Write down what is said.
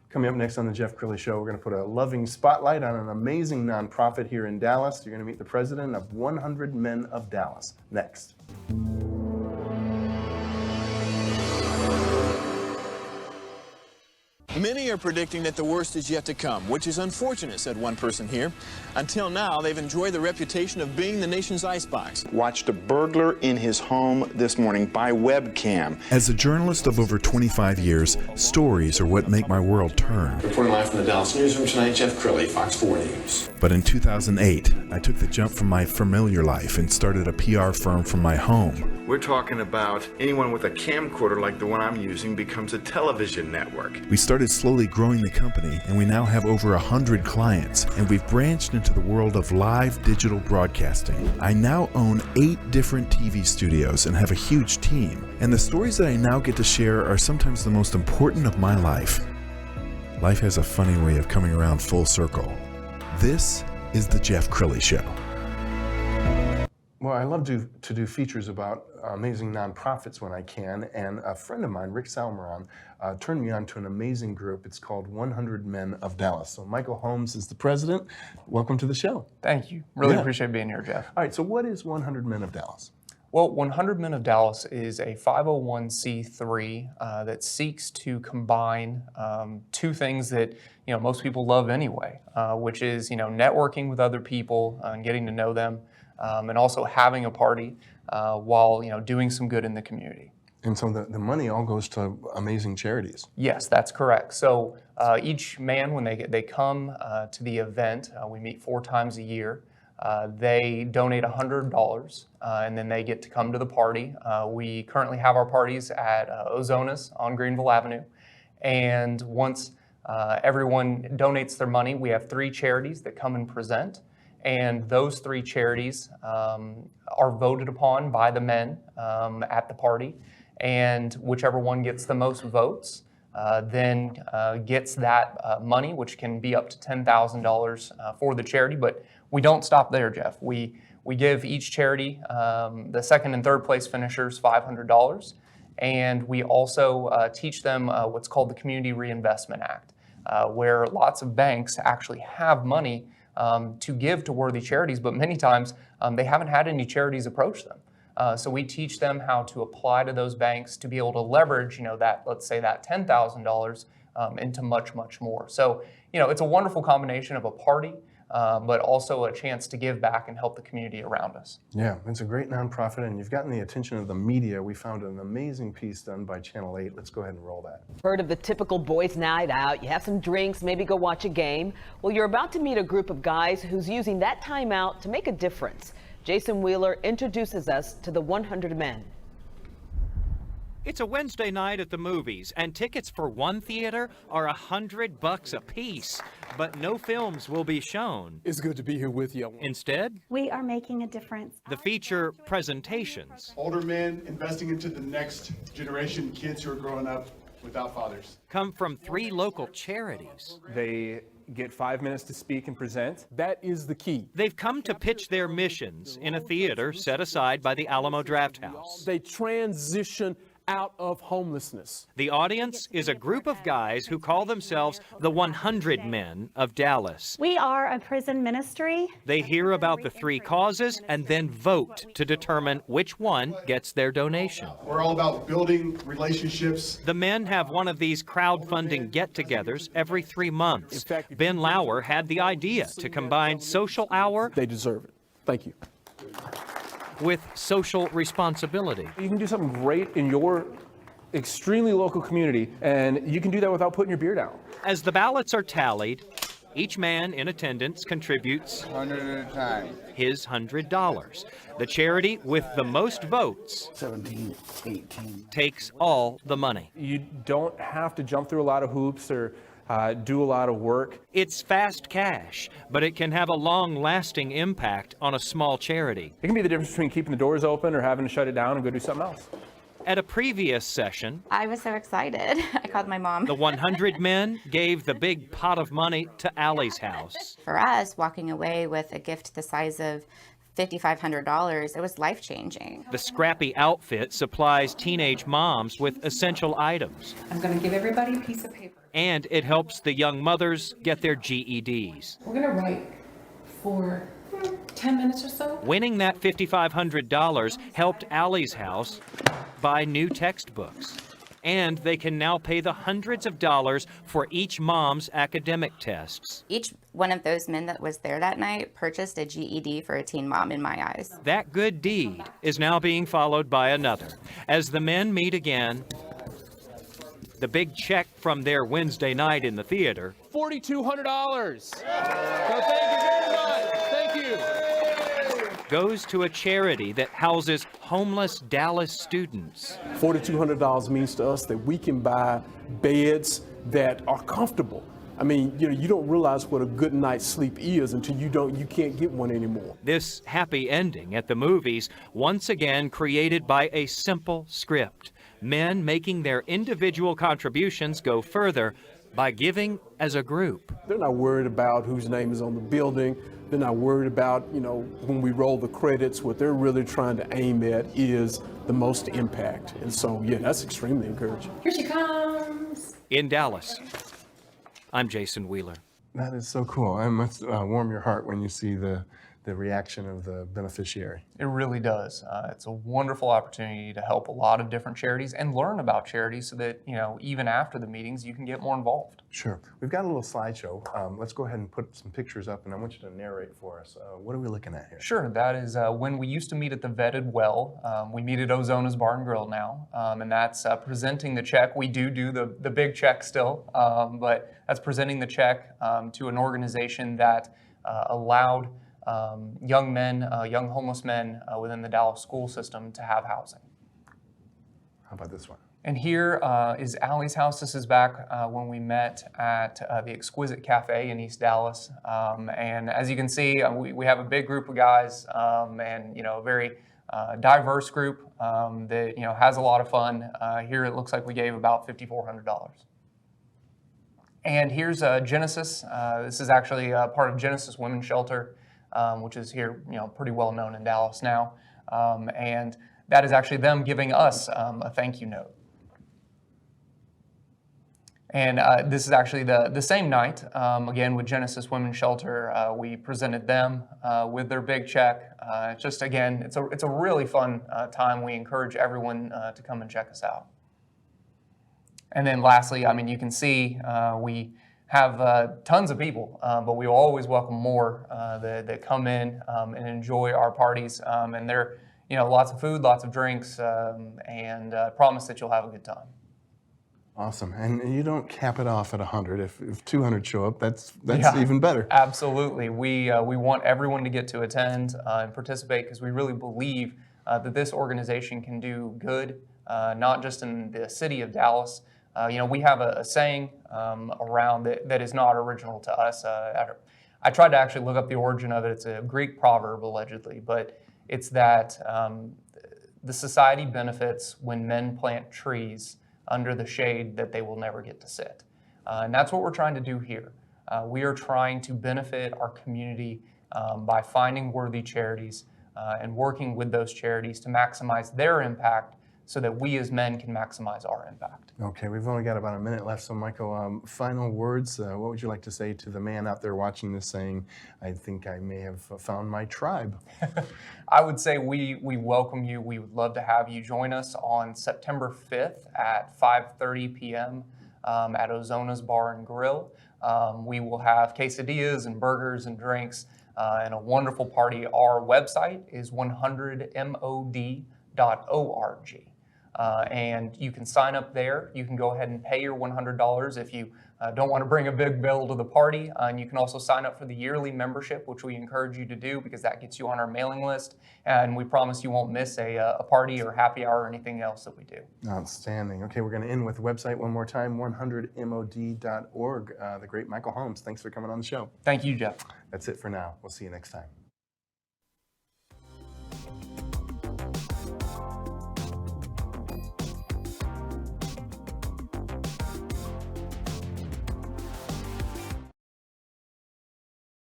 Coming up next on the Jeff Crilley Show, we're going to put a loving spotlight on an amazing nonprofit here in Dallas. You're going to meet the president of 100 Men of Dallas. Next. Many are predicting that the worst is yet to come, which is unfortunate, said one person here. Until now, they've enjoyed the reputation of being the nation's icebox. Watched a burglar in his home this morning by webcam. As a journalist of over 25 years, stories are what make my world turn. Reporting live from the Dallas newsroom tonight, Jeff Crilley, Fox 4 News. But in 2008, I took the jump from my familiar life and started a PR firm from my home. We're talking about anyone with a camcorder like the one I'm using becomes a television network. We started slowly growing the company, and we now have over 100 clients, and we've branched into the world of live digital broadcasting. I now own 8 different TV studios and have a huge team, and the stories that I now get to share are sometimes the most important of my life. Life has a funny way of coming around full circle. This is the Jeff Crilley Show. Well, I love to do features about amazing nonprofits when I can, and a friend of mine, Rick Salmeron, turned me on to an amazing group. It's called 100 Men of Dallas. So Michael Holmes is the president. Welcome to the show. Thank you. Really appreciate being here, Jeff. All right, so what is 100 Men of Dallas? Well, 100 Men of Dallas is a 501c3 that seeks to combine two things that most people love anyway, which is networking with other people and getting to know them, and also having a party while doing some good in the community. And so the money all goes to amazing charities. Yes, that's correct. So each man, when they come to the event, we meet 4 times a year. They donate $100, and then they get to come to the party. We currently have our parties at Ozona's on Greenville Avenue. And once everyone donates their money, we have 3 charities that come and present. And those 3 charities are voted upon by the men at the party. And whichever one gets the most votes then gets that money, which can be up to $10,000 for the charity. But we don't stop there, Jeff. We give each charity, the second and third place finishers, $500. And we also teach them what's called the Community Reinvestment Act, where lots of banks actually have money to give to worthy charities, but many times they haven't had any charities approach them. So we teach them how to apply to those banks to be able to leverage, that, let's say, that $10,000 into much, much more. So, it's a wonderful combination of a party, but also a chance to give back and help the community around us. Yeah, it's a great nonprofit, and you've gotten the attention of the media. We found an amazing piece done by Channel 8. Let's go ahead and roll that. Heard of the typical boys' night out? You have some drinks, maybe go watch a game. Well, you're about to meet a group of guys who's using that time out to make a difference. Jason Wheeler introduces us to the 100 Men. It's a Wednesday night at the movies, and tickets for one theater are $100 a piece, but no films will be shown. It's good to be here with you. Instead, we are making a difference. The feature presentations. Older men investing into the next generation, kids who are growing up without fathers. Come from 3 local charities. They get 5 minutes to speak and present. That is the key. They've come to pitch their missions in a theater set aside by the Alamo Drafthouse. They transition out of homelessness. The audience is a group of guys who call themselves the 100 Men of Dallas. We are a prison ministry. They hear about the 3 causes and then vote to determine which one gets their donation. We're all about building relationships. The men have one of these crowdfunding get-togethers every 3 months. Ben Lauer had the idea to combine social hour. They deserve it. Thank you. With social responsibility. You can do something great in your extremely local community, and you can do that without putting your beer down. As the ballots are tallied, each man in attendance contributes 100 at a time. His $100. The charity with the most votes 17, 18. takes all the money. You don't have to jump through a lot of hoops or do a lot of work. It's fast cash, but it can have a long-lasting impact on a small charity. It can be the difference between keeping the doors open or having to shut it down and go do something else. At a previous session, I was so excited. I called my mom. The 100 Men gave the big pot of money to Allie's house. For us, walking away with a gift the size of $5,500, it was life-changing. The scrappy outfit supplies teenage moms with essential items. I'm going to give everybody a piece of paper. And it helps the young mothers get their GEDs. We're going to write for 10 minutes or so. Winning that $5,500 helped Allie's house buy new textbooks. And they can now pay the hundreds of dollars for each mom's academic tests. Each one of those men that was there that night purchased a GED for a teen mom in my eyes. That good deed is now being followed by another. As the men meet again, the big check from their Wednesday night in the theater. $4,200. So thank you very much. Thank you. Goes to a charity that houses homeless Dallas students. $4,200 means to us that we can buy beds that are comfortable. I mean, you don't realize what a good night's sleep is until you can't get one anymore. This happy ending at the movies, once again created by a simple script. Men making their individual contributions go further by giving as a group. They're not worried about whose name is on the building. They're not worried about, when we roll the credits. What they're really trying to aim at is the most impact. And so, yeah, that's extremely encouraging. Here she comes. In Dallas, I'm Jason Wheeler. That is so cool. It must warm your heart when you see the reaction of the beneficiary. It really does. It's a wonderful opportunity to help a lot of different charities and learn about charities so that, even after the meetings, you can get more involved. Sure. We've got a little slideshow. Let's go ahead and put some pictures up, and I want you to narrate for us. What are we looking at here? Sure. That is when we used to meet at the Vetted Well. We meet at Ozona's Bar and Grill now, and that's presenting the check. We do the big check still, but that's presenting the check to an organization that allowed young men, young homeless men within the Dallas school system to have housing. How about this one? And here is Allie's house. This is back when we met at the Exquisite Cafe in East Dallas. And as you can see, we have a big group of guys and a very diverse group that has a lot of fun. Here it looks like we gave about $5,400. And here's Genesis. This is actually part of Genesis Women's Shelter, which is here, pretty well known in Dallas now. And that is actually them giving us a thank you note. And this is actually the same night, again, with Genesis Women's Shelter. We presented them with their big check. Just again, it's a really fun time. We encourage everyone to come and check us out. And then lastly, you can see we have tons of people, but we will always welcome more that come in and enjoy our parties. And they're, lots of food, lots of drinks, and promise that you'll have a good time. Awesome. And you don't cap it off at 100. If 200 show up, that's even better. Absolutely. We want everyone to get to attend and participate because we really believe that this organization can do good, not just in the city of Dallas. We have a saying around that is not original to us. I tried to actually look up the origin of it. It's a Greek proverb, allegedly, but it's that the society benefits when men plant trees under the shade that they will never get to sit. And that's what we're trying to do here. We are trying to benefit our community by finding worthy charities and working with those charities to maximize their impact so that we as men can maximize our impact. Okay, we've only got about a minute left, so Michael, final words. What would you like to say to the man out there watching this saying, I think I may have found my tribe? I would say we welcome you. We would love to have you join us on September 5th at 5:30 p.m. At Ozona's Bar and Grill. We will have quesadillas and burgers and drinks and a wonderful party. Our website is 100mod.org. And you can sign up there. You can go ahead and pay your $100 if you don't want to bring a big bill to the party. And you can also sign up for the yearly membership, which we encourage you to do because that gets you on our mailing list. And we promise you won't miss a party or happy hour or anything else that we do. Outstanding. Okay, we're going to end with the website one more time, 100mod.org. The great Michael Holmes, thanks for coming on the show. Thank you, Jeff. That's it for now. We'll see you next time.